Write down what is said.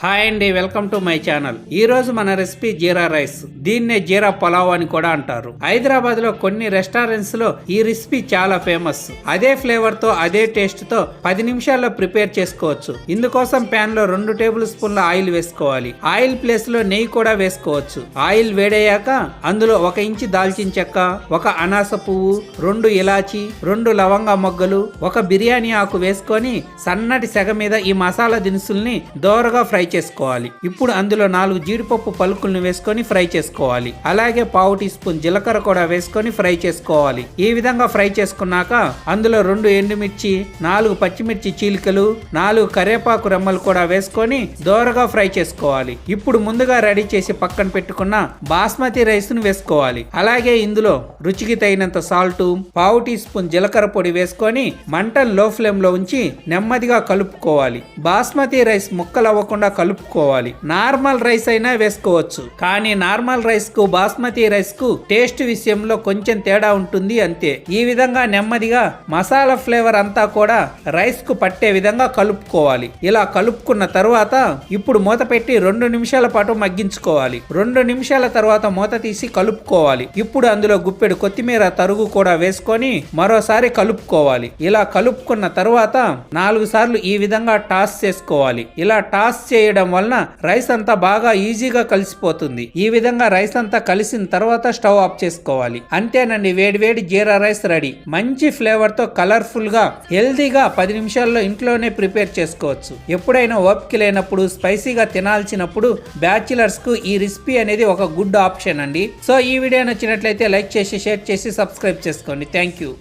Hi అండి, welcome to my channel. ఈ రోజు మన రెసిపీ జీరా రైస్. దీన్నే జీరా పులావ్ అని కూడా అంటారు. హైదరాబాద్ లో కొన్ని రెస్టారెంట్స్ లో ఈ రెసిపీ చాలా ఫేమస్. అదే ఫ్లేవర్ తో అదే టేస్ట్ తో 10 నిమిషాల్లో ప్రిపేర్ చేసుకోవచ్చు. ఇందుకోసం ప్యాన్ లో 2 టేబుల్ స్పూన్ల ఆయిల్ వేసుకోవాలి. ఆయిల్ ప్లేస్ లో నెయ్యి కూడా వేసుకోవచ్చు. ఆయిల్ వేడయ్యాక అందులో 1 ఇంచు దాల్చిన చెక్క, 1 అనాస పువ్వు, 2 ఇలాచి, 2 లవంగ మొగ్గలు, 1 బిర్యానీ ఆకు వేసుకొని సన్నటి సెగ మీద ఈ మసాలా దినుసుల్ని దోరగా ఫ్రై చేసుకోవాలి. ఇప్పుడు అందులో 4 జీడిపప్పు పలుకులను వేసుకొని ఫ్రై చేసుకోవాలి. అలాగే 1/2 టీ స్పూన్ జీలకర్ర కూడా వేసుకొని ఫ్రై చేసుకోవాలి. ఈ విధంగా ఫ్రై చేసుకున్నాక అందులో 2 ఎండుమిర్చి, 4 పచ్చిమిర్చి చీలికలు, 4 కరివేపాకు రెమ్మలు కూడా వేసుకొని దోరగా ఫ్రై చేసుకోవాలి. ఇప్పుడు ముందుగా రెడీ చేసి పక్కన పెట్టుకున్న బాస్మతి రైస్ ను వేసుకోవాలి. అలాగే ఇందులో రుచికి తగినంత సాల్ట్, 1/2 టీ స్పూన్ జీలకర్ర పొడి వేసుకొని మంటను లో ఫ్లేమ్ లో ఉంచి నెమ్మదిగా కలుపుకోవాలి. బాస్మతి రైస్ ముక్కలు అవ్వకుండా కలుపుకోవాలి. నార్మల్ రైస్ అయినా వేసుకోవచ్చు, కానీ నార్మల్ రైస్ కు బాస్మతి రైస్ కు టేస్ట్ విషయంలో కొంచెం తేడా ఉంటుంది అంతే. ఈ విధంగా నెమ్మదిగా మసాలా ఫ్లేవర్ అంతా కూడా రైస్ కు పట్టే విధంగా కలుపుకోవాలి. ఇలా కలుపుకున్న తర్వాత ఇప్పుడు మూత పెట్టి 2 నిమిషాల పాటు మగ్గించుకోవాలి. 2 నిమిషాల తర్వాత మూత తీసి కలుపుకోవాలి. ఇప్పుడు అందులో గుప్పెడు కొత్తిమీర తరుగు కూడా వేసుకొని మరోసారి కలుపుకోవాలి. ఇలా కలుపుకున్న తర్వాత 4 సార్లు ఈ విధంగా టాస్ చేసుకోవాలి. ఇలా టాస్ చేయడం వలన రైస్ అంతా బాగా ఈజీగా కలిసిపోతుంది. ఈ విధంగా రైస్ అంతా కలిసిన తర్వాత స్టవ్ ఆఫ్ చేసుకోవాలి. అంతేనండి, వేడి జీరా రైస్ రెడీ. మంచి ఫ్లేవర్ తో కలర్ఫుల్ గా హెల్దీగా 10 నిమిషాల్లో ఇంట్లోనే ప్రిపేర్ చేసుకోవచ్చు. ఎప్పుడైనా ఓపిక లేనప్పుడు, స్పైసీగా తినాల్సినప్పుడు బ్యాచిలర్స్ కు ఈ రెసిపీ అనేది ఒక గుడ్ ఆప్షన్ అండి. సో ఈ వీడియో నచ్చినట్లయితే లైక్ చేసి, షేర్ చేసి, సబ్స్క్రైబ్ చేసుకోండి. Thank you.